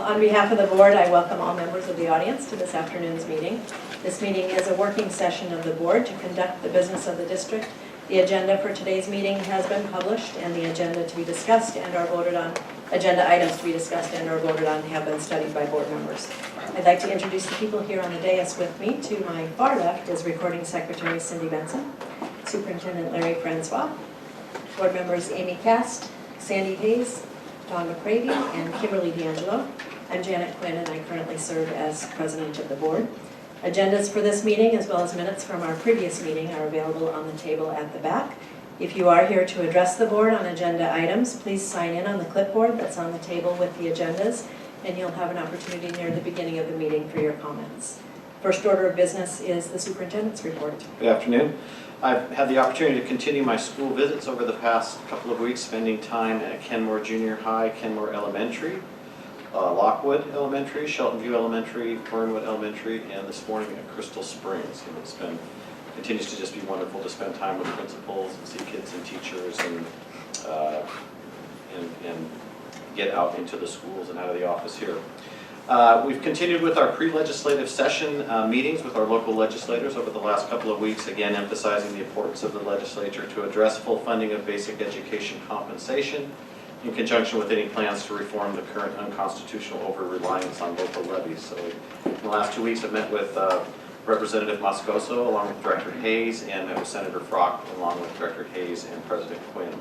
On behalf of the board, I welcome all members of the audience to this afternoon's meeting. This meeting is a working session of the board to conduct the business of the district. The agenda for today's meeting has been published, and the agenda to be discussed and are voted on, agenda items to be discussed and are voted on have been studied by board members. I'd like to introduce the people here on the dais with me. To my far left is Recording Secretary Cindy Benson, Superintendent Larry Francois, board members Amy Cast, Sandy Hayes, Don McCravey, and Kimberly D'Angelo. I'm Janet Quinn, and I currently serve as president of the board. Agendas for this meeting, as well as minutes from our previous meeting, are available on the table at the back. If you are here to address the board on agenda items, please sign in on the clipboard that's on the table with the agendas, and you'll have an opportunity near the beginning of the meeting for your comments. First order of business is the superintendent's report. Good afternoon. I've had the opportunity to continue my school visits over the past couple of weeks, spending time at Kenmore Junior High, Kenmore Elementary, Lockwood Elementary, Shelton View Elementary, Fernwood Elementary, and this morning at Crystal Springs. And it's continues to just be wonderful to spend time with principals and see kids and teachers and get out into the schools and out of the office here. We've continued with our pre-legislative session meetings with our local legislators over the last couple of weeks, again emphasizing the importance of the legislature to address full funding of basic education compensation in conjunction with any plans to reform the current unconstitutional over-reliance on local levies. So in the last 2 weeks I've met with Representative Moscoso along with Director Hayes, and met with Senator Frock along with Director Hayes and President Quinn.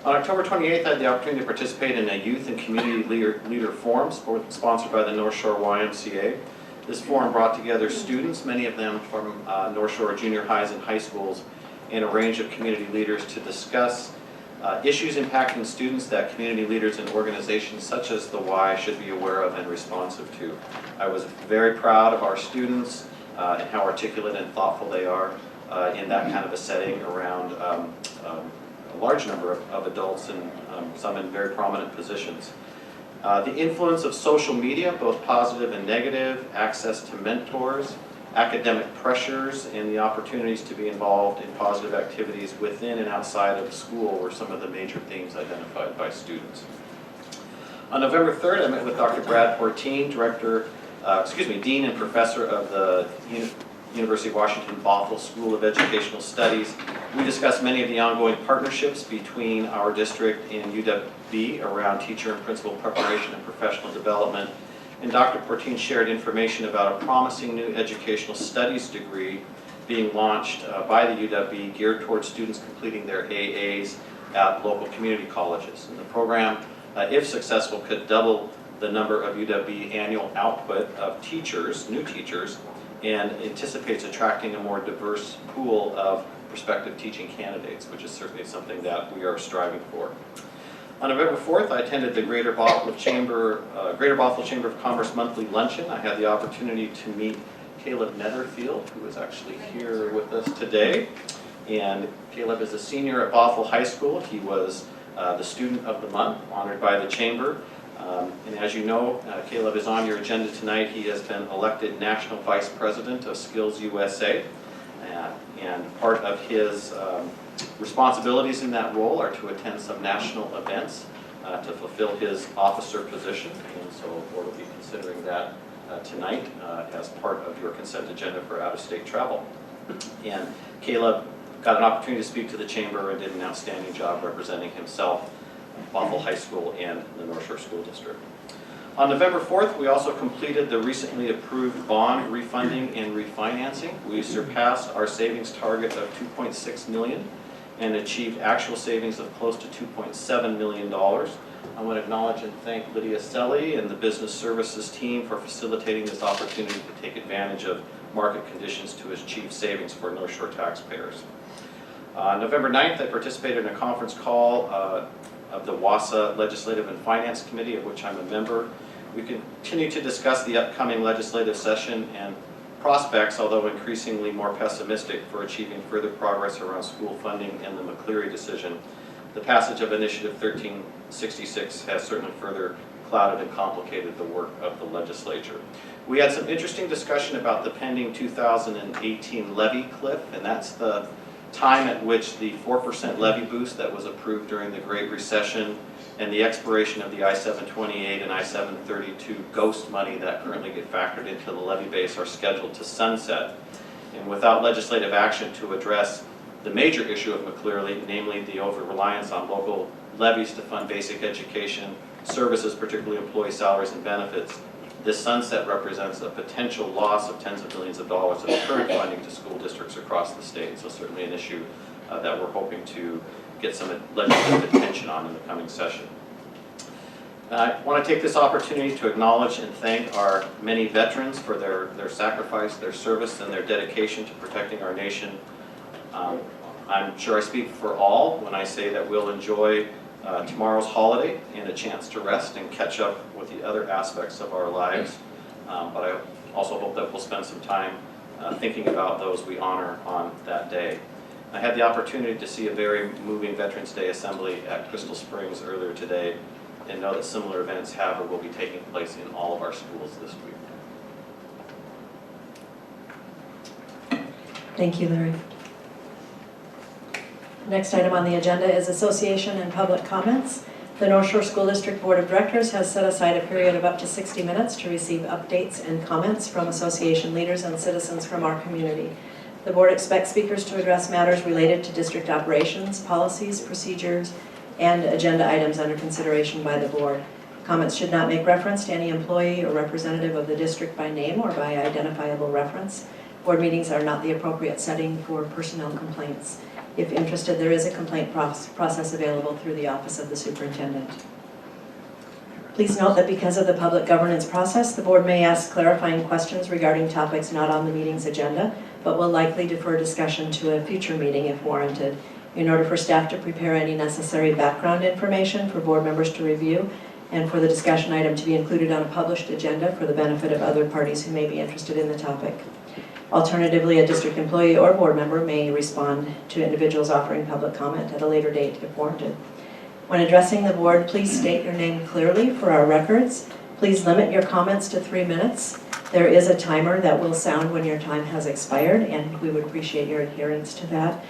On October 28th, I had the opportunity to participate in a youth and community leader forum sponsored by the North Shore YMCA. This forum brought together students, many of them from North Shore junior highs and high schools, and a range of community leaders to discuss issues impacting students that community leaders and organizations such as the Y should be aware of and responsive to. I was very proud of our students and how articulate and thoughtful they are in that kind of a setting around a large number of adults and some in very prominent positions. The influence of social media, both positive and negative, access to mentors, academic pressures, and the opportunities to be involved in positive activities within and outside of school were some of the major themes identified by students. On November 3rd, I met with Dr. Brad Portine, Dean and Professor of the University of Washington Bothell School of Educational Studies. We discussed many of the ongoing partnerships between our district and UW around teacher and principal preparation and professional development. And Dr. Portine shared information about a promising new educational studies degree being launched by the UW geared towards students completing their AAs at local community colleges. And the program, if successful, could double the number of UW annual output of teachers, new teachers, and anticipates attracting a more diverse pool of prospective teaching candidates, which is certainly something that we are striving for. On November 4th, I attended the Greater Bothell Chamber of Commerce monthly luncheon. I had the opportunity to meet Caleb Netherfield, who is actually here with us today. And Caleb is a senior at Bothell High School. He was the Student of the Month, honored by the Chamber. And as you know, Caleb is on your agenda tonight. He has been elected National Vice President of Skills USA. And part of his responsibilities in that role are to attend some national events to fulfill his officer position. And so the board will be considering that tonight as part of your consent agenda for out-of-state travel. And Caleb got an opportunity to speak to the Chamber and did an outstanding job representing himself, Bothell High School, and the North Shore School District. On November 4th, we also completed the recently approved bond refunding and refinancing. We surpassed our savings target of $2.6 million and achieved actual savings of close to $2.7 million. I want to acknowledge and thank Lydia Selly and the business services team for facilitating this opportunity to take advantage of market conditions to achieve savings for North Shore taxpayers. On November 9th, I participated in a conference call of the WASA Legislative and Finance Committee, of which I'm a member. We continue to discuss the upcoming legislative session and prospects, although increasingly more pessimistic, for achieving further progress around school funding and the McCleary decision. The passage of Initiative 1366 has certainly further clouded and complicated the work of the legislature. We had some interesting discussion about the pending 2018 levy cliff, and that's the time at which the 4% levy boost that was approved during the Great Recession and the expiration of the I-728 and I-732 ghost money that currently get factored into the levy base are scheduled to sunset. And without legislative action to address the major issue of McClearly, namely the over-reliance on local levies to fund basic education, services, particularly employee salaries and benefits, this sunset represents a potential loss of tens of millions of dollars of current funding to school districts across the state. So certainly an issue that we're hoping to get some legislative attention on in the coming session. I want to take this opportunity to acknowledge and thank our many veterans for their sacrifice, their service, and their dedication to protecting our nation. I'm sure I speak for all when I say that we'll enjoy tomorrow's holiday and a chance to rest and catch up with the other aspects of our lives. But I also hope that we'll spend some time thinking about those we honor on that day. I had the opportunity to see a very moving Veterans Day assembly at Crystal Springs earlier today, and know that similar events have or will be taking place in all of our schools this week. Thank you, Larry. Next item on the agenda is association and public comments. The North Shore School District Board of Directors has set aside a period of up to 60 minutes to receive updates and comments from association leaders and citizens from our community. The board expects speakers to address matters related to district operations, policies, procedures, and agenda items under consideration by the board. Comments should not make reference to any employee or representative of the district by name or by identifiable reference. Board meetings are not the appropriate setting for personnel complaints. If interested, there is a complaint process available through the Office of the Superintendent. Please note that because of the public governance process, the board may ask clarifying questions regarding topics not on the meeting's agenda, but will likely defer discussion to a future meeting if warranted. In order for staff to prepare any necessary background information for board members to review, and for the discussion item to be included on a published agenda for the benefit of other parties who may be interested in the topic. Alternatively, a district employee or board member may respond to individuals offering public comment at a later date if warranted. When addressing the board, please state your name clearly for our records. Please limit your comments to 3 minutes. There is a timer that will sound when your time has expired, and we would appreciate your adherence to that.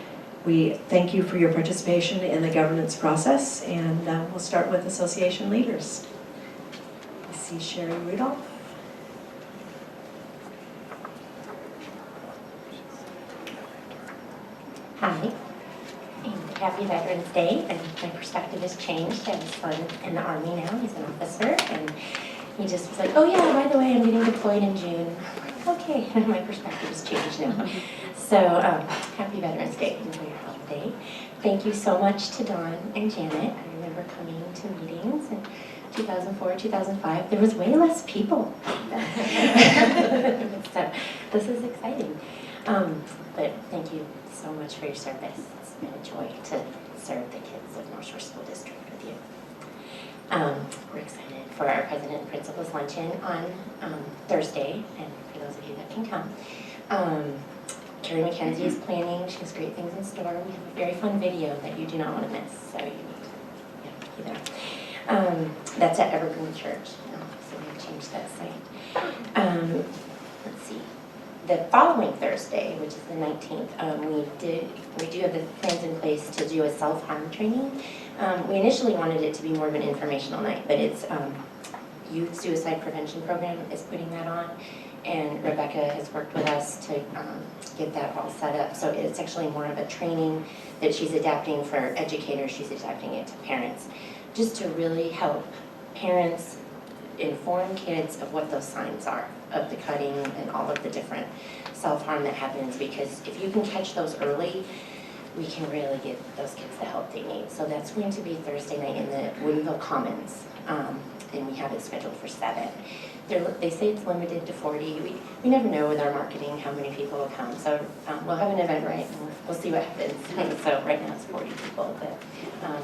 We thank you for your participation in the governance process, and we'll start with association leaders. I see Sherry Rudolph. Hi, and happy Veterans Day, and my perspective has changed. I have a son in the Army now, he's an officer, and he just was like, oh yeah, by the way, I'm getting deployed in June. Okay, my perspective has changed now. So, happy Veterans Day, enjoy your holiday. Thank you so much to Dawn and Janet. I remember coming to meetings in 2004, 2005, there was way less people. So, this is exciting. But thank you so much for your service. It's been a joy to serve the kids of North Shore School District with you. We're excited for our President and Principal's Luncheon on Thursday, and for those of you that can come. Carrie McKenzie is planning. She has great things in store. We have a very fun video that you do not want to miss, so you need to be there. That's at Evergreen Church, so we've changed that site. Let's see. The following Thursday, which is the 19th, we do have the plans in place to do a self-harm training. We initially wanted it to be more of an informational night, but it's Youth Suicide Prevention Program is putting that on, and Rebecca has worked with us to get that all set up. So it's actually more of a training that she's adapting for educators. She's adapting it to parents, just to really help parents inform kids of what those signs are of the cutting and all of the different self-harm that happens, because if you can catch those early, we can really give those kids the help they need. So that's going to be Thursday night in the Woodinville Commons, and we have it scheduled for 7. They say it's limited to 40. We never know with our marketing how many people will come, so we'll have an event right, and we'll see what happens. So right now it's 40 people, but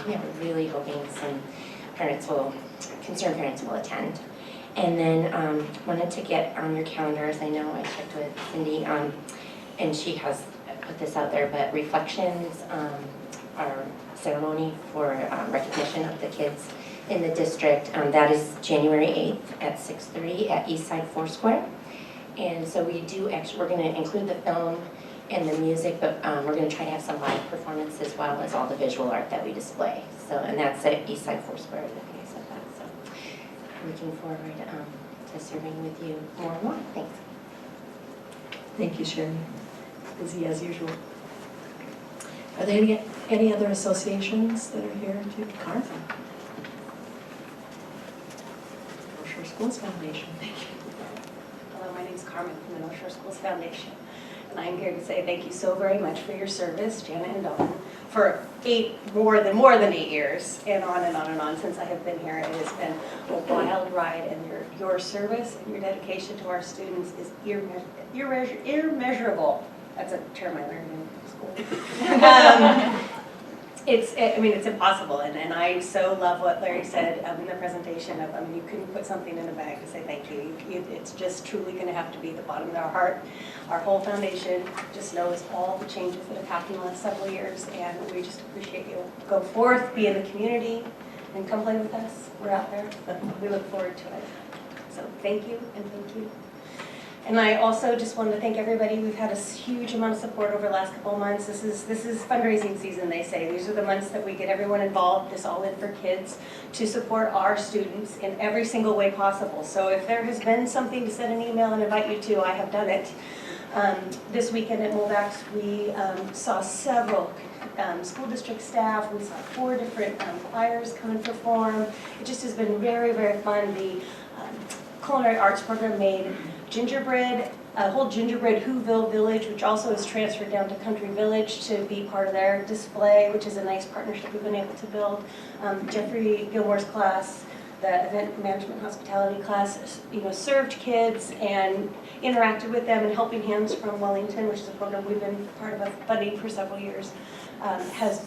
yeah, we're really hoping some concerned parents will attend. And then wanted to get on your calendars, I know I checked with Cindy, and she has put this out there, but Reflections, our ceremony for recognition of the kids in the district, that is January 8th at 6:30 at Eastside Foursquare. And so we're going to include the film and the music, but we're going to try to have some live performance as well as all the visual art that we display. So, and that's at Eastside Foursquare, I think I said that. So, looking forward to serving with you more and more. Thanks. Thank you, Sherry. Busy as usual. Are there any other associations that are here to Cartha? North Shore Schools Foundation. Thank you. Hello, my name is Carmen from the North Shore Schools Foundation, and I'm here to say thank you so very much for your service, Janet and Dawn, for more than 8 years, and on and on and on since I have been here. It has been a wild ride, and your service and your dedication to our students is immeasurable. That's a term I learned in school. It's impossible, and I so love what Larry said in the presentation of, you couldn't put something in a bag to say thank you. It's just truly going to have to be the bottom of our heart. Our whole foundation just knows all the changes that have happened in the last several years, and we just appreciate you. Go forth, be in the community, and come play with us. We're out there. We look forward to it. So thank you, and thank you. And I also just wanted to thank everybody. We've had a huge amount of support over the last couple of months. This is fundraising season, they say. These are the months that we get everyone involved, this All In for Kids, to support our students in every single way possible. So if there has been something to send an email and invite you to, I have done it. This weekend at Moldax, we saw several school district staff. We saw 4 different choirs come and perform. It just has been very, very fun. The culinary arts program made gingerbread, a whole gingerbread Whoville village, which also is transferred down to Country Village to be part of their display, which is a nice partnership we've been able to build. Jeffrey Gilmore's class, the event management hospitality class, served kids and interacted with them, and Helping Hands from Wellington, which is a program we've been part of funding for several years,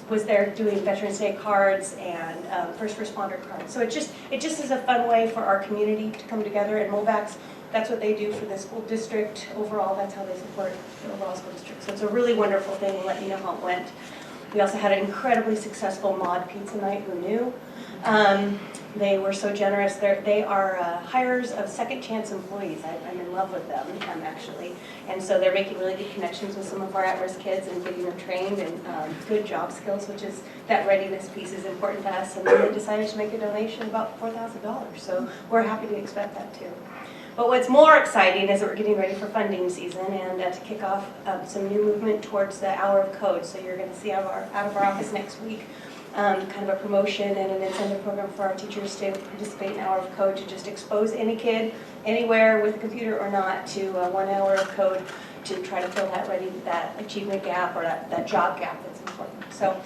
was there doing Veterans Day cards and first responder cards. So it just is a fun way for our community to come together, and Moldax, that's what they do for the school district overall. That's how they support the overall school district. So it's a really wonderful thing. We'll let you know how it went. We also had an incredibly successful mod pizza night. Who knew? They were so generous. They are hires of second chance employees. I'm in love with them, actually. And so they're making really good connections with some of our at-risk kids and getting them trained and good job skills, which is that readiness piece is important to us. And then they decided to make a donation of about $4,000. So we're happy to expect that too. But what's more exciting is that we're getting ready for funding season and to kick off some new movement towards the Hour of Code. So you're going to see out of our office next week kind of a promotion and an incentive program for our teachers to participate in Hour of Code, to just expose any kid anywhere with a computer or not to 1 hour of code to try to fill that achievement gap or that job gap that's important. So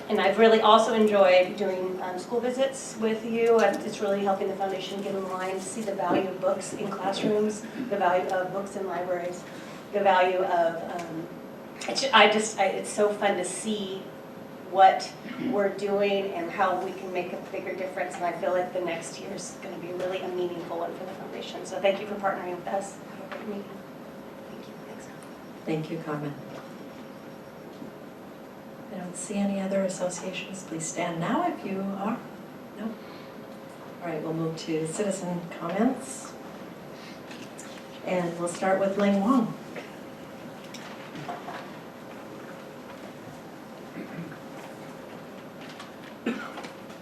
and I've really also enjoyed doing school visits with you, and it's really helping the foundation get in line to see the value of books in classrooms, the value of books in libraries, the value of, it's so fun to see what we're doing and how we can make a bigger difference, and I feel like the next year is going to be really a meaningful one for the foundation. So thank you for partnering with us. Have a great meeting. Thank you. Thanks. Thank you, Carmen. I don't see any other associations. Please stand now if you are. No? All right, we'll move to citizen comments. And we'll start with Ling Wong.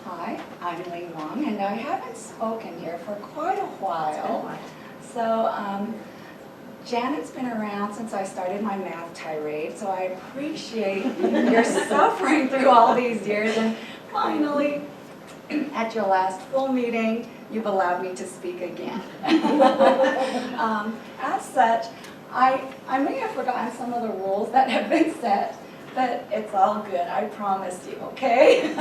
Hi, I'm Ling Wong, and I haven't spoken here for quite a while. So, Janet's been around since I started my math tirade, so I appreciate your suffering through all these years, and finally, at your last full meeting, you've allowed me to speak again. As such, I may have forgotten some of the rules that have been set, but it's all good, I promise you, okay?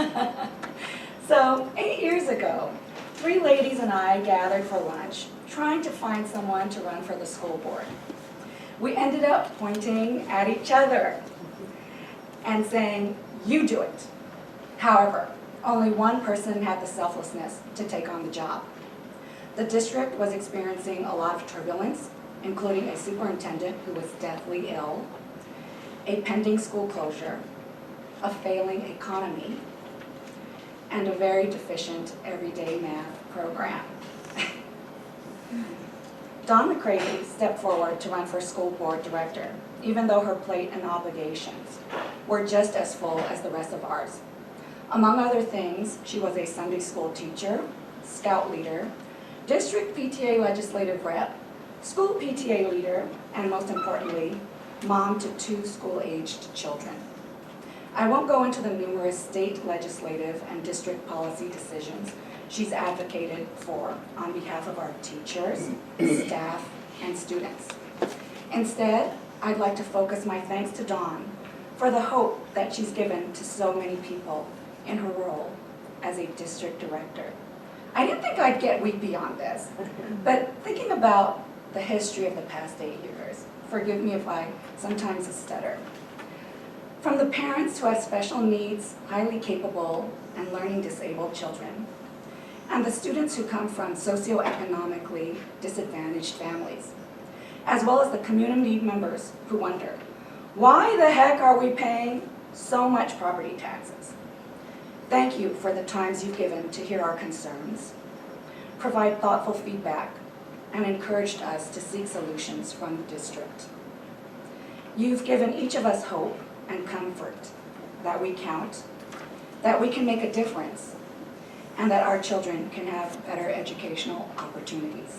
So, 8 years ago, 3 ladies and I gathered for lunch, trying to find someone to run for the school board. We ended up pointing at each other and saying, "You do it." However, only one person had the selflessness to take on the job. The district was experiencing a lot of turbulence, including a superintendent who was deathly ill, a pending school closure, a failing economy, and a very deficient everyday math program. Dawn McCravey stepped forward to run for school board director, even though her plate and obligations were just as full as the rest of ours. Among other things, she was a Sunday school teacher, scout leader, district PTA legislative rep, school PTA leader, and most importantly, mom to 2 school-aged children. I won't go into the numerous state legislative and district policy decisions she's advocated for on behalf of our teachers, staff, and students. Instead, I'd like to focus my thanks to Dawn for the hope that she's given to so many people in her role as a district director. I didn't think I'd get weepy on this, but thinking about the history of the past 8 years, forgive me if I sometimes stutter. From the parents who have special needs, highly capable, and learning disabled children, and the students who come from socioeconomically disadvantaged families, as well as the community members who wonder, why the heck are we paying so much property taxes? Thank you for the times you've given to hear our concerns, provide thoughtful feedback, and encouraged us to seek solutions from the district. You've given each of us hope and comfort that we count, that we can make a difference, and that our children can have better educational opportunities.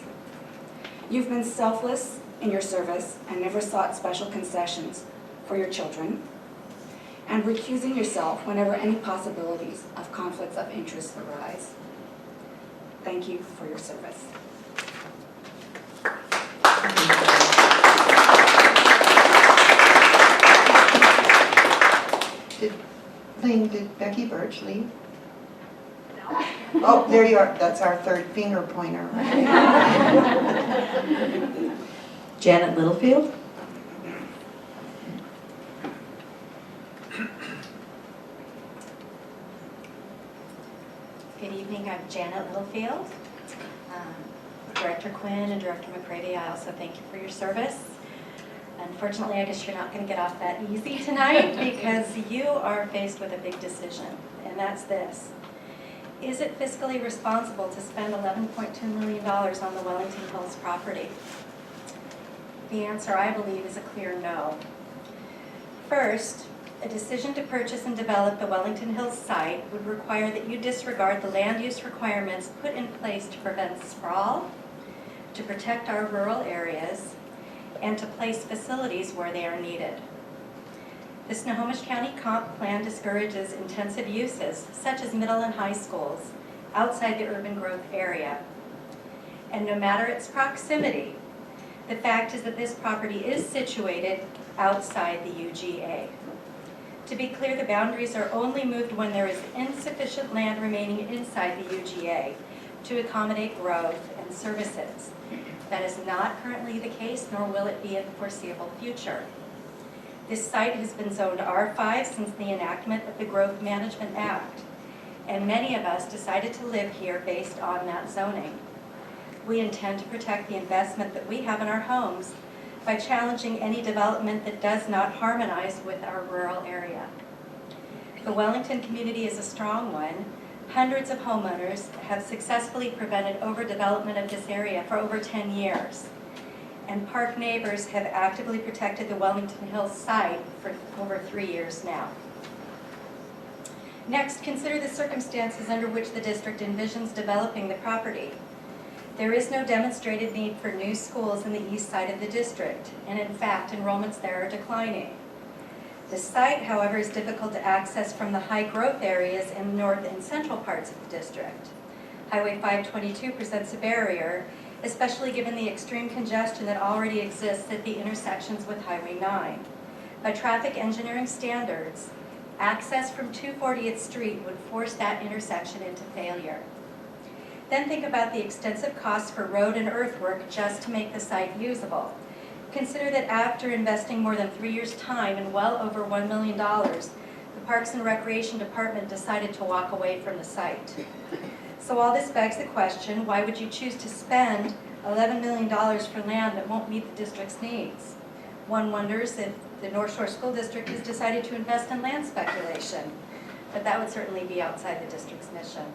You've been selfless in your service and never sought special concessions for your children, and recusing yourself whenever any possibilities of conflicts of interest arise. Thank you for your service. Did Becky Birch leave? No. Oh, there you are. That's our third finger pointer. Janet Littlefield. Good evening, I'm Janet Littlefield. Director Quinn and Director McCravy, I also thank you for your service. Unfortunately, I guess you're not going to get off that easy tonight because you are faced with a big decision, and that's this. Is it fiscally responsible to spend $11.2 million on the Wellington Hills property? The answer, I believe, is a clear no. First, a decision to purchase and develop the Wellington Hills site would require that you disregard the land use requirements put in place to prevent sprawl, to protect our rural areas, and to place facilities where they are needed. The Snohomish County Comp Plan discourages intensive uses, such as middle and high schools, outside the urban growth area. And no matter its proximity, the fact is that this property is situated outside the UGA. To be clear, the boundaries are only moved when there is insufficient land remaining inside the UGA to accommodate growth and services. That is not currently the case, nor will it be in the foreseeable future. This site has been zoned R5 since the enactment of the Growth Management Act, and many of us decided to live here based on that zoning. We intend to protect the investment that we have in our homes by challenging any development that does not harmonize with our rural area. The Wellington community is a strong one. Hundreds of homeowners have successfully prevented overdevelopment of this area for over 10 years. And park neighbors have actively protected the Wellington Hills site for over 3 years now. Next, consider the circumstances under which the district envisions developing the property. There is no demonstrated need for new schools in the east side of the district, and in fact, enrollments there are declining. The site, however, is difficult to access from the high growth areas in the north and central parts of the district. Highway 522 presents a barrier, especially given the extreme congestion that already exists at the intersections with Highway 9. By traffic engineering standards, access from 240th Street would force that intersection into failure. Then think about the extensive costs for road and earthwork just to make the site usable. Consider that after investing more than 3 years' time and well over $1 million, the Parks and Recreation Department decided to walk away from the site. So all this begs the question, why would you choose to spend $11 million for land that won't meet the district's needs? One wonders if the North Shore School District has decided to invest in land speculation, but that would certainly be outside the district's mission.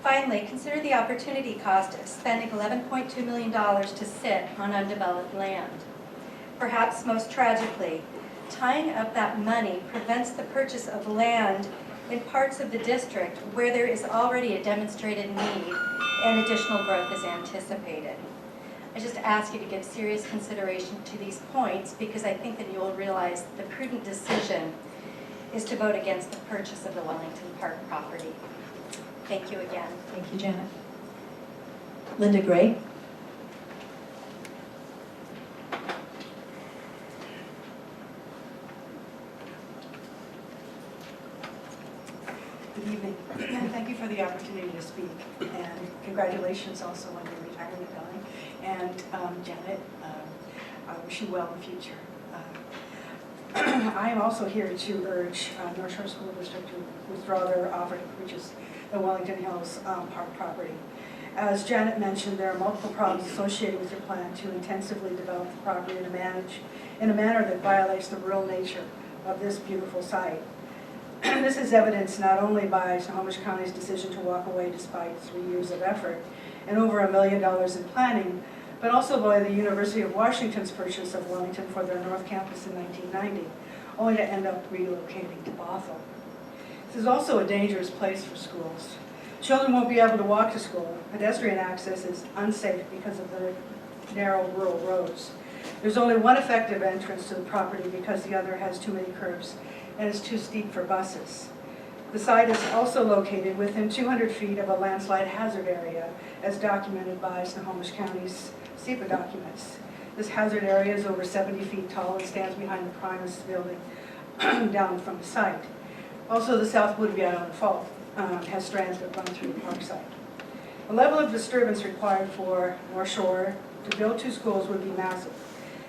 Finally, consider the opportunity cost of spending $11.2 million to sit on undeveloped land. Perhaps most tragically, tying up that money prevents the purchase of land in parts of the district where there is already a demonstrated need and additional growth is anticipated. I just ask you to give serious consideration to these points because I think that you will realize the prudent decision is to vote against the purchase of the Wellington Park property. Thank you again. Thank you, Janet. Linda Gray? Good evening, and thank you for the opportunity to speak, and congratulations also on your retirement, Ellen. And Janet, I wish you well in the future. I am also here to urge North Shore School District to withdraw their offer to purchase the Wellington Hills Park property. As Janet mentioned, there are multiple problems associated with your plan to intensively develop the property in a manner that violates the rural nature of this beautiful site. This is evidenced not only by Snohomish County's decision to walk away despite 3 years of effort and over $1 million in planning, but also by the University of Washington's purchase of Wellington for their North Campus in 1990, only to end up relocating to Bothell. This is also a dangerous place for schools. Children won't be able to walk to school. Pedestrian access is unsafe because of the narrow rural roads. There's only one effective entrance to the property because the other has too many curbs and is too steep for buses. The site is also located within 200 feet of a landslide hazard area, as documented by Snohomish County's SEPA documents. This hazard area is over 70 feet tall and stands behind the Primus building down from the site. Also, the South Woodby Island Fault has strands that run through the park site. The level of disturbance required for North Shore to build 2 schools would be massive.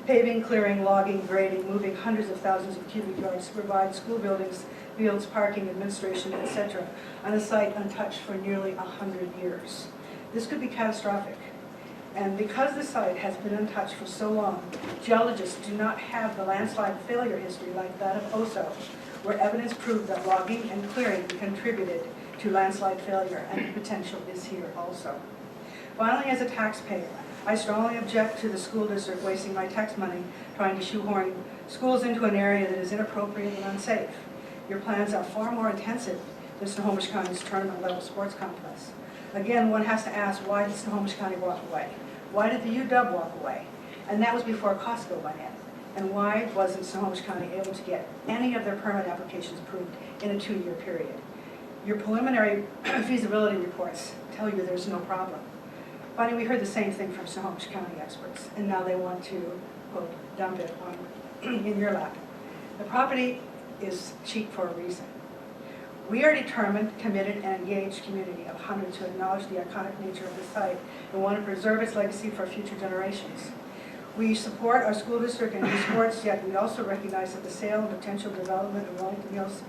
Paving, clearing, logging, grading, moving hundreds of thousands of cubic yards to provide school buildings, fields, parking, administration, etc., on a site untouched for nearly 100 years. This could be catastrophic. And because the site has been untouched for so long, geologists do not have the landslide failure history like that of Oso, where evidence proved that logging and clearing contributed to landslide failure, and the potential is here also. Finally, as a taxpayer, I strongly object to the school district wasting my tax money trying to shoehorn schools into an area that is inappropriate and unsafe. Your plans are far more intensive than Snohomish County's tournament-level sports complex. Again, one has to ask, why did Snohomish County walk away? Why did the UW walk away? And that was before Costco went in. And why wasn't Snohomish County able to get any of their permit applications approved in a 2-year period? Your preliminary feasibility reports tell you there's no problem. Finally, we heard the same thing from Snohomish County experts, and now they want to, quote, dump it on in your lap. The property is cheap for a reason. We are a determined, committed, and engaged community of hundreds who acknowledge the iconic nature of the site and want to preserve its legacy for future generations. We support our school district and youth sports, yet we also recognize that the sale and potential development of Wellington Hills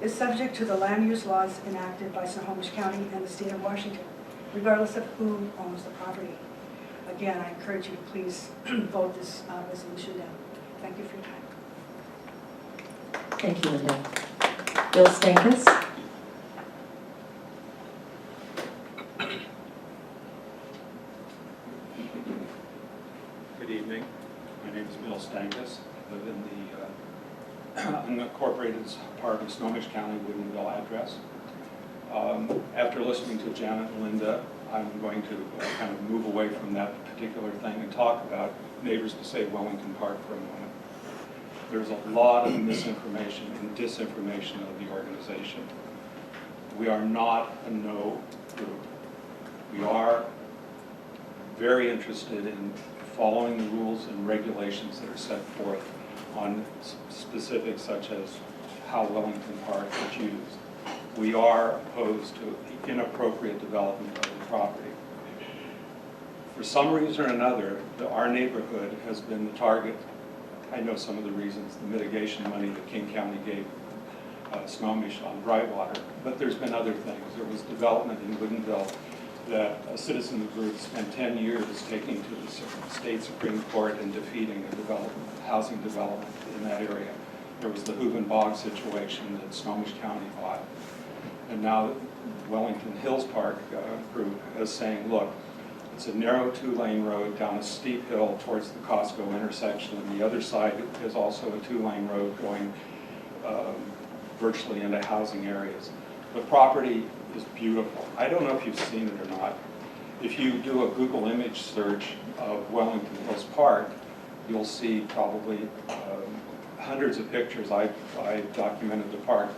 is subject to the land use laws enacted by Snohomish County and the state of Washington, regardless of who owns the property. Again, I encourage you to please vote this resolution down. Thank you for your time. Thank you, Linda. Bill Stankus? Good evening. My name is Bill Stankus. I live in the unincorporated part of Snohomish County, Woodinville address. After listening to Janet and Linda, I'm going to kind of move away from that particular thing and talk about Neighbors to Save Wellington Park for a moment. There's a lot of misinformation and disinformation of the organization. We are not a no group. We are very interested in following the rules and regulations that are set forth on specifics such as how Wellington Park is used. We are opposed to the inappropriate development of the property. For some reason or another, our neighborhood has been the target. I know some of the reasons, the mitigation money that King County gave Snohomish on Brightwater, but there's been other things. There was development in Woodinville that a citizen group spent 10 years taking to the state Supreme Court and defeating a housing development in that area. There was the Hooven Bog situation that Snohomish County bought. And now Wellington Hills Park group is saying, look, it's a narrow 2-lane road down a steep hill towards the Costco intersection, and the other side is also a 2-lane road going virtually into housing areas. The property is beautiful. I don't know if you've seen it or not. If you do a Google image search of Wellington Hills Park, you'll see probably hundreds of pictures. I documented the park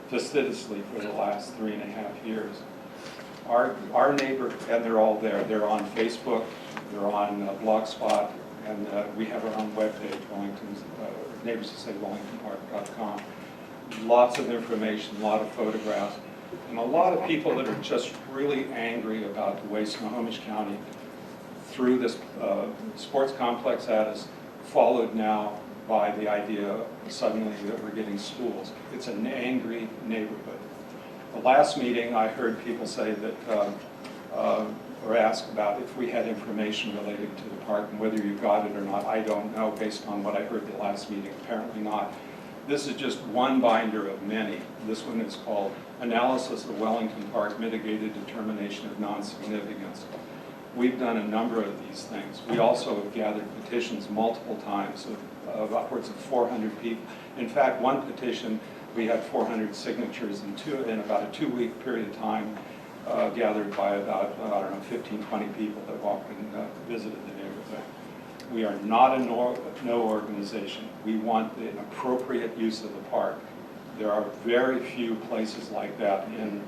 fastidiously for the last 3.5 years. Our neighbor, and they're all there. They're on Facebook, they're on Blogspot, and we have our own webpage, neighborswhosay.wellingtonpark.com. Lots of information, a lot of photographs, and a lot of people that are just really angry about the way Snohomish County threw this sports complex at us, followed now by the idea suddenly that we're getting schools. It's an angry neighborhood. The last meeting, I heard people say that, or ask about if we had information related to the park and whether you got it or not. I don't know based on what I heard the last meeting, apparently not. This is just one binder of many. This one is called Analysis of Wellington Park Mitigated Determination of Non-Significance. We've done a number of these things. We also have gathered petitions multiple times of upwards of 400 people. In fact, one petition, we had 400 signatures in about a 2-week period of time, gathered by about, I don't know, 15, 20 people that walked and visited the neighborhood. We are not a no organization. We want the appropriate use of the park. There are very few places like that in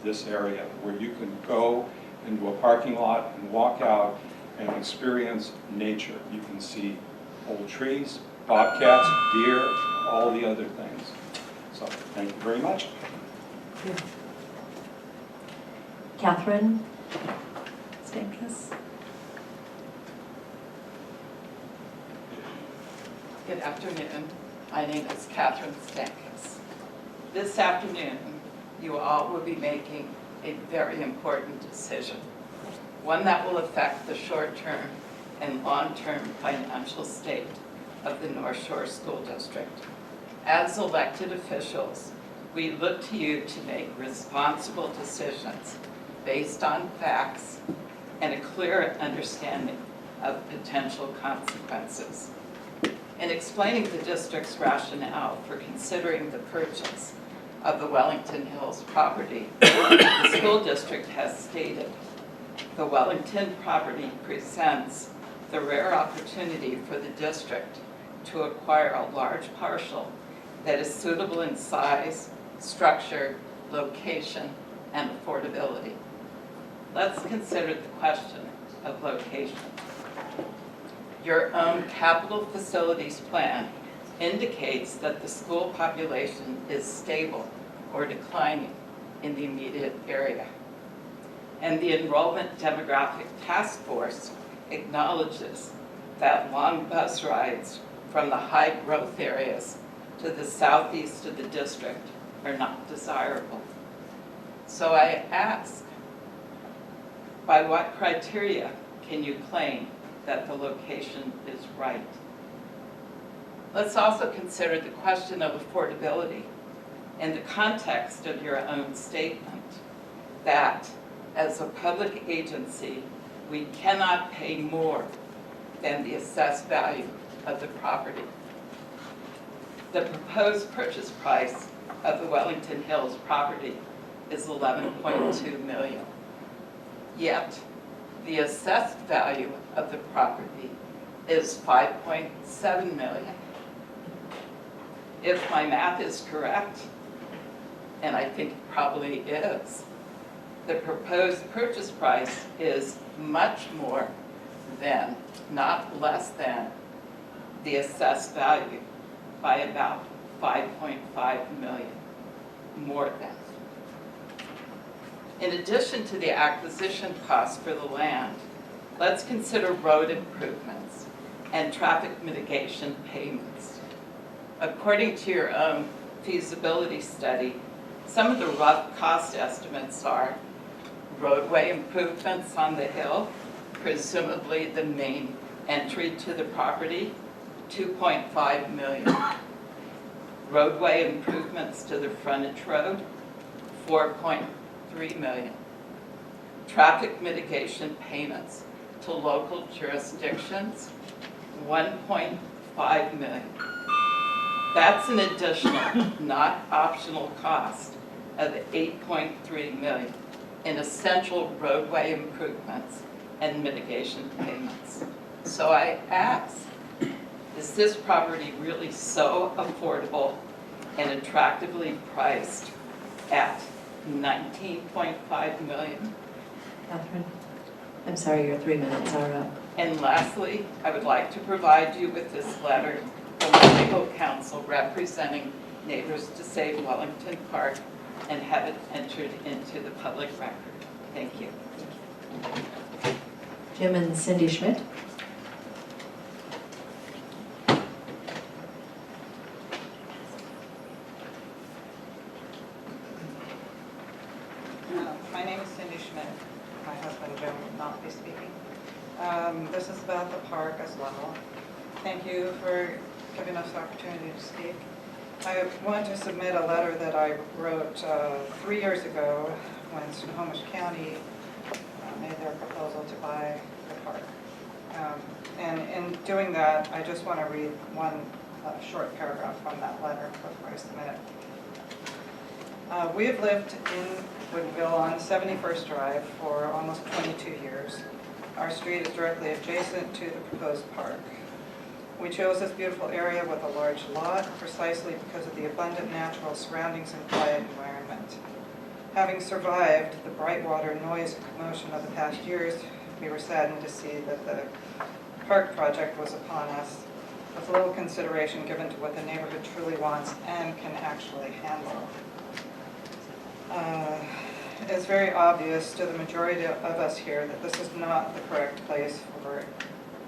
this area where you can go into a parking lot and walk out and experience nature. You can see old trees, bobcats, deer, all the other things. So, thank you very much. Catherine Stankus. Good afternoon. My name is Catherine Stankus. This afternoon, you all will be making a very important decision, one that will affect the short-term and long-term financial state of the North Shore School District. As elected officials, we look to you to make responsible decisions based on facts and a clear understanding of potential consequences. In explaining the district's rationale for considering the purchase of the Wellington Hills property, the school district has stated the Wellington property presents the rare opportunity for the district to acquire a large parcel that is suitable in size, structure, location, and affordability. Let's consider the question of location. Your own capital facilities plan indicates that the school population is stable or declining in the immediate area. And the Enrollment Demographic Task Force acknowledges that long bus rides from the high growth areas to the southeast of the district are not desirable. So I ask, by what criteria can you claim that the location is right? Let's also consider the question of affordability in the context of your own statement that as a public agency, we cannot pay more than the assessed value of the property. The proposed purchase price of the Wellington Hills property is $11.2 million. Yet, the assessed value of the property is $5.7 million. If my math is correct, and I think it probably is, the proposed purchase price is much more than, not less than, the assessed value by about $5.5 million, more than. In addition to the acquisition cost for the land, let's consider road improvements and traffic mitigation payments. According to your own feasibility study, some of the rough cost estimates are roadway improvements on the hill, presumably the main entry to the property, $2.5 million. Roadway improvements to the frontage road, $4.3 million. Traffic mitigation payments to local jurisdictions, $1.5 million. That's an additional, not optional cost of $8.3 million in essential roadway improvements and mitigation payments. So I ask, is this property really so affordable and attractively priced at $19.5 million? Catherine? I'm sorry, your 3 minutes are up. And lastly, I would like to provide you with this letter from the legal counsel representing Neighbors to Save Wellington Park and have it entered into the public record. Thank you. Jim and Cindy Schmidt? My name is Cindy Schmidt. My husband Jim will not be speaking. This is about the park as well. Thank you for giving us the opportunity to speak. I want to submit a letter that I wrote 3 years ago when Snohomish County made their proposal to buy the park. And in doing that, I just want to read one short paragraph from that letter before I submit it. We have lived in Woodinville on 71st Drive for almost 22 years. Our street is directly adjacent to the proposed park. We chose this beautiful area with a large lot precisely because of the abundant natural surroundings and quiet environment. Having survived the bright water, noise, and commotion of the past years, we were saddened to see that the park project was upon us, with little consideration given to what the neighborhood truly wants and can actually handle. It's very obvious to the majority of us here that this is not the correct place for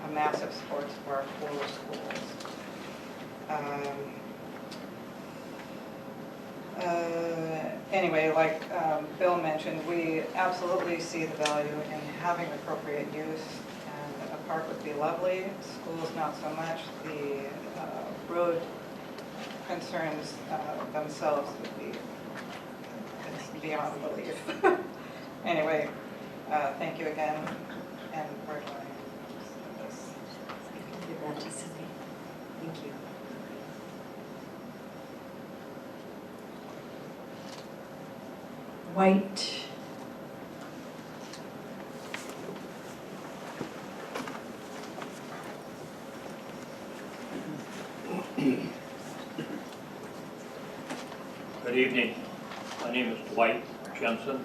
a massive sports park for schools. Anyway, like Bill mentioned, we absolutely see the value in having appropriate use, and a park would be lovely, schools not so much. The road concerns themselves would be beyond belief. Anyway, thank you again, and we're going to this. Give that to Cindy. Thank you. White. Good evening. My name is Dwight Jensen.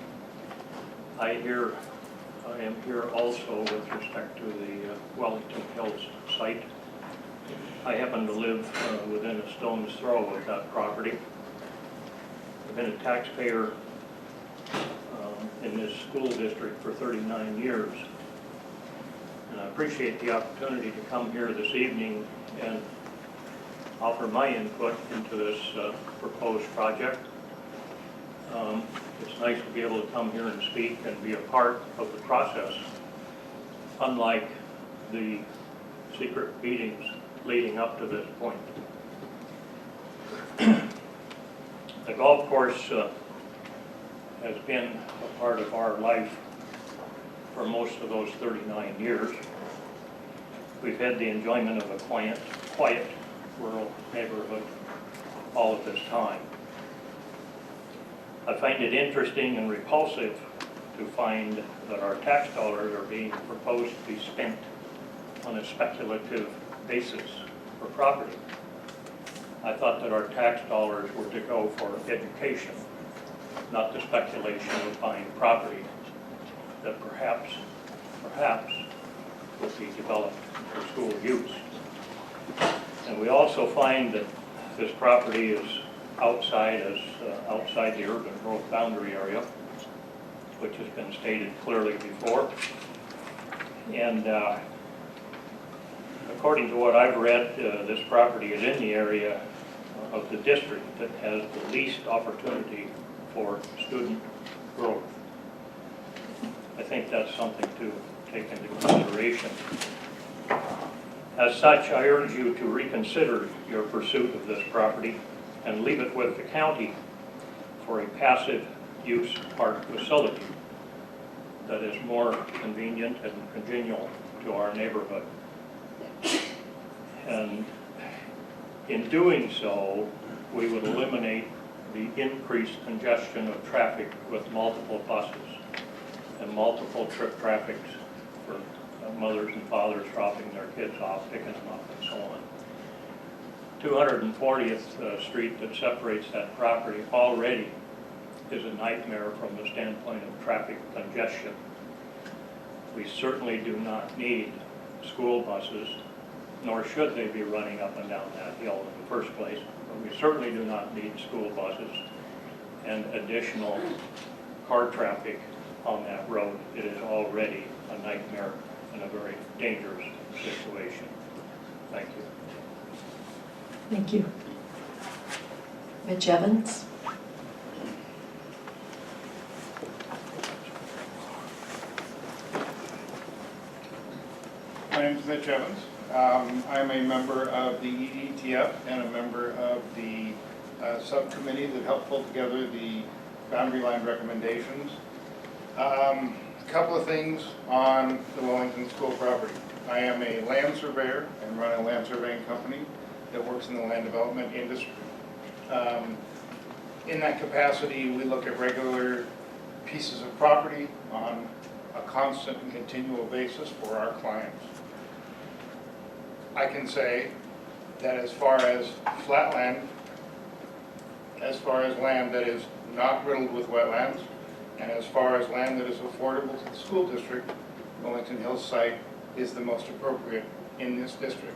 I am here also with respect to the Wellington Hills site. I happen to live within a stone's throw of that property. I've been a taxpayer in this school district for 39 years. And I appreciate the opportunity to come here this evening and offer my input into this proposed project. It's nice to be able to come here and speak and be a part of the process, unlike the secret meetings leading up to this point. The golf course has been a part of our life for most of those 39 years. We've had the enjoyment of a quiet rural neighborhood all of this time. I find it interesting and repulsive to find that our tax dollars are being proposed to be spent on a speculative basis for property. I thought that our tax dollars were to go for education, not the speculation of buying property that perhaps would be developed for school use. And we also find that this property is outside the urban growth boundary area, which has been stated clearly before. And according to what I've read, this property is in the area of the district that has the least opportunity for student growth. I think that's something to take into consideration. As such, I urge you to reconsider your pursuit of this property and leave it with the county for a passive use park facility that is more convenient and congenial to our neighborhood. And In doing so, we would eliminate the increased congestion of traffic with multiple buses and multiple trip traffics for mothers and fathers dropping their kids off, picking them up, and so on. 240th Street that separates that property already is a nightmare from the standpoint of traffic congestion. We certainly do not need school buses, nor should they be running up and down that hill in the first place. But we certainly do not need school buses and additional car traffic on that road. It is already a nightmare and a very dangerous situation. Thank you. Thank you. Mitch Evans? My name is Mitch Evans. I'm a member of the EDTF and a member of the subcommittee that helped pull together the boundary line recommendations. A couple of things on the Wellington School property. I am a land surveyor and run a land surveying company that works in the land development industry. In that capacity, we look at regular pieces of property on a constant and continual basis for our clients. I can say that as far as flat land, as far as land that is not riddled with wetlands, and as far as land that is affordable to the school district, Wellington Hills site is the most appropriate in this district.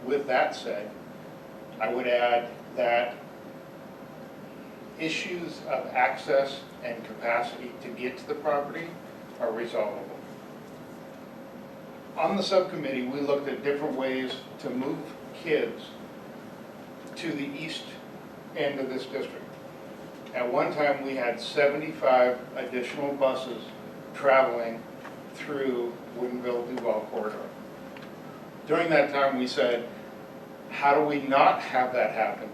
With that said, I would add that issues of access and capacity to get to the property are resolvable. On the subcommittee, we looked at different ways to move kids to the east end of this district. At one time, we had 75 additional buses traveling through Woodinville-Duval corridor. During that time, we said, how do we not have that happen?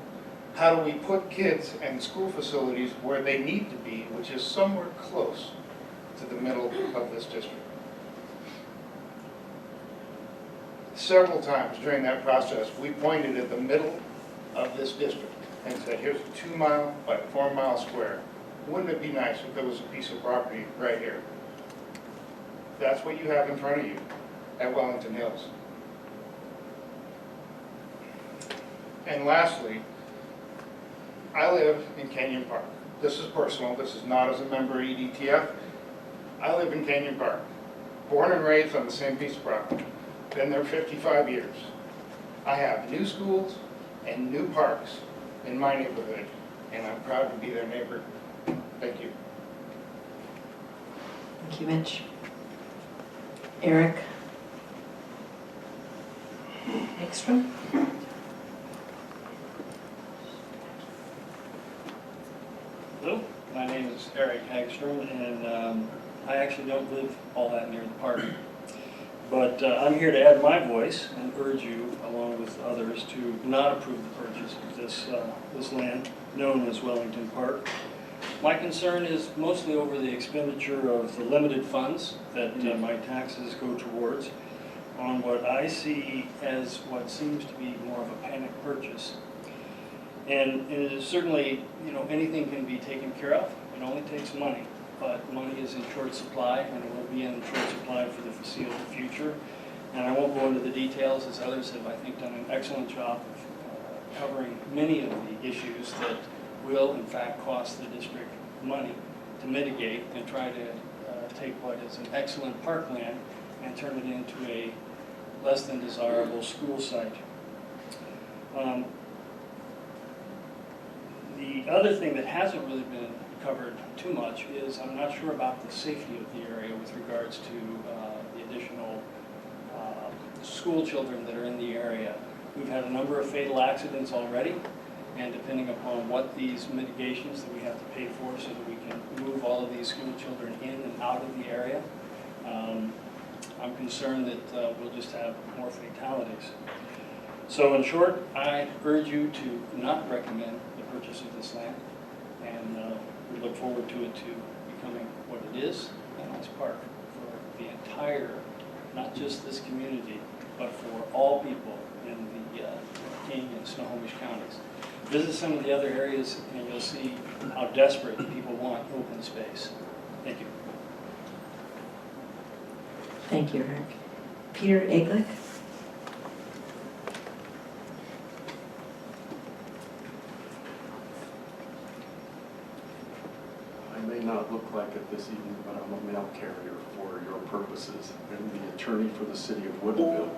How do we put kids and school facilities where they need to be, which is somewhere close to the middle of this district? Several times during that process, we pointed at the middle of this district and said, here's a 2-mile by 4-mile square. Wouldn't it be nice if there was a piece of property right here? That's what you have in front of you at Wellington Hills. And lastly, I live in Canyon Park. This is personal, this is not as a member of EDTF. I live in Canyon Park, born and raised on the same piece of property. Been there 55 years. I have new schools and new parks in my neighborhood, and I'm proud to be their neighbor. Thank you. Thank you, Mitch. Eric? Ekstrom? Hello, my name is Eric Hagstrom, and I actually don't live all that near the park. But I'm here to add my voice and urge you, along with others, to not approve the purchase of this land known as Wellington Park. My concern is mostly over the expenditure of the limited funds that my taxes go towards on what I see as what seems to be more of a panic purchase. And it is certainly, anything can be taken care of. It only takes money. But money is in short supply, and it will be in short supply for the foreseeable future. And I won't go into the details, as others have, I think, done an excellent job of covering many of the issues that will, in fact, cost the district money to mitigate and try to take what is an excellent parkland and turn it into a less than desirable school site. The other thing that hasn't really been covered too much is I'm not sure about the safety of the area with regards to the additional school children that are in the area. We've had a number of fatal accidents already, and depending upon what these mitigations that we have to pay for so that we can move all of these school children in and out of the area, I'm concerned that we'll just have more fatalities. So in short, I urge you to not recommend the purchase of this land, and we look forward to it becoming what it is, a nice park for the entire, not just this community, but for all people in the King and Snohomish counties. Visit some of the other areas and you'll see how desperate people want open space. Thank you. Thank you, Eric. Peter Eglick? I may not look like it this evening, but I'm a mail carrier for your purposes. I'm the attorney for the city of Woodinville.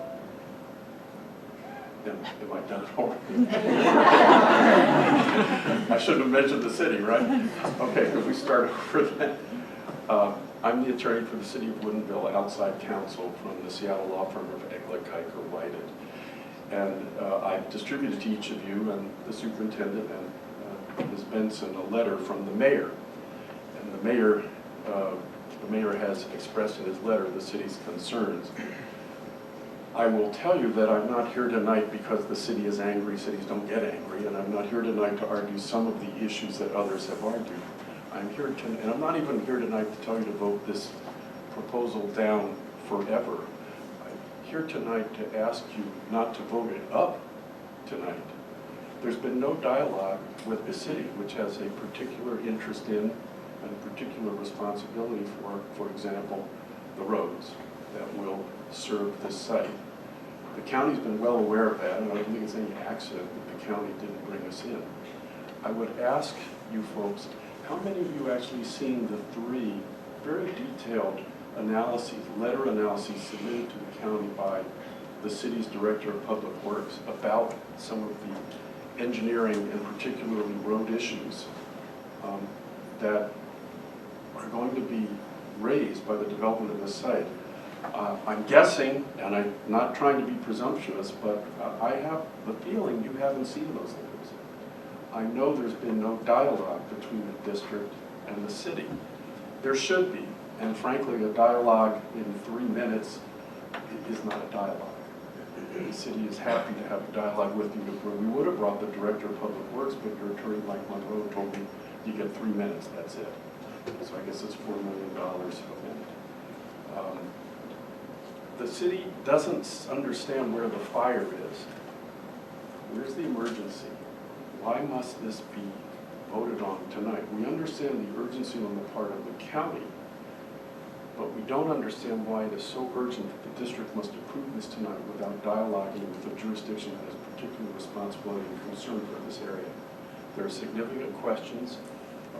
Am I done already? I shouldn't have mentioned the city, right? Okay, could we start over then? I'm the attorney for the city of Woodinville, outside counsel from the Seattle law firm of Eglick, Kiker, Whited. And I've distributed to each of you and the superintendent and Ms. Benson a letter from the mayor. And the mayor has expressed in his letter the city's concerns. I will tell you that I'm not here tonight because the city is angry. Cities don't get angry, and I'm not here tonight to argue some of the issues that others have argued. I'm here to, and I'm not even here tonight to tell you to vote this proposal down forever. I'm here tonight to ask you not to vote it up tonight. There's been no dialogue with the city, which has a particular interest in and a particular responsibility for example, the roads that will serve this site. The county's been well aware of that, and I don't think it's any accident that the county didn't bring us in. I would ask you folks, how many of you actually seen the 3 very detailed analyses, letter analyses submitted to the county by the city's Director of Public Works about some of the engineering and particularly road issues that are going to be raised by the development of this site? I'm guessing, and I'm not trying to be presumptuous, but I have the feeling you haven't seen those letters. I know there's been no dialogue between the district and the city. There should be, and frankly, a dialogue in 3 minutes is not a dialogue. The city is happy to have a dialogue with you. We would have brought the Director of Public Works, but your attorney, Mike Monroe, told me you get 3 minutes, that's it. So I guess it's $4 million a minute. The city doesn't understand where the fire is. Where's the emergency? Why must this be voted on tonight? We understand the urgency on the part of the county, but we don't understand why it is so urgent that the district must approve this tonight without dialoguing with the jurisdiction that has particular responsibility and concern for this area. There are significant questions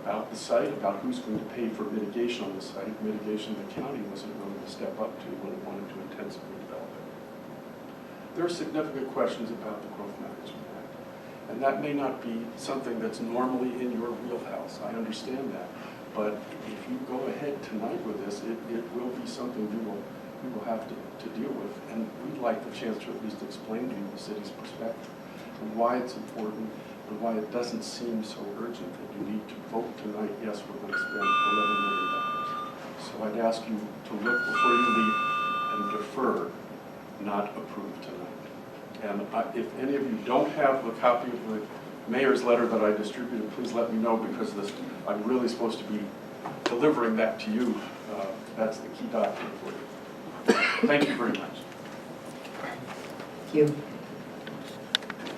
about the site, about who's going to pay for mitigation on the site, mitigation the county wasn't willing to step up to when it wanted to intensively develop it. There are significant questions about the Growth Management Act, and that may not be something that's normally in your wheelhouse. I understand that, but if you go ahead tonight with this, it will be something we will have to deal with, and we'd like the chance to at least explain to you the city's perspective and why it's important and why it doesn't seem so urgent that you need to vote tonight, yes, we're going to spend $11 million. So I'd ask you to look before you leave and defer, not approve tonight. And if any of you don't have a copy of the mayor's letter that I distributed, please let me know, because I'm really supposed to be delivering that to you. That's the key document for you. Thank you very much. Thank you.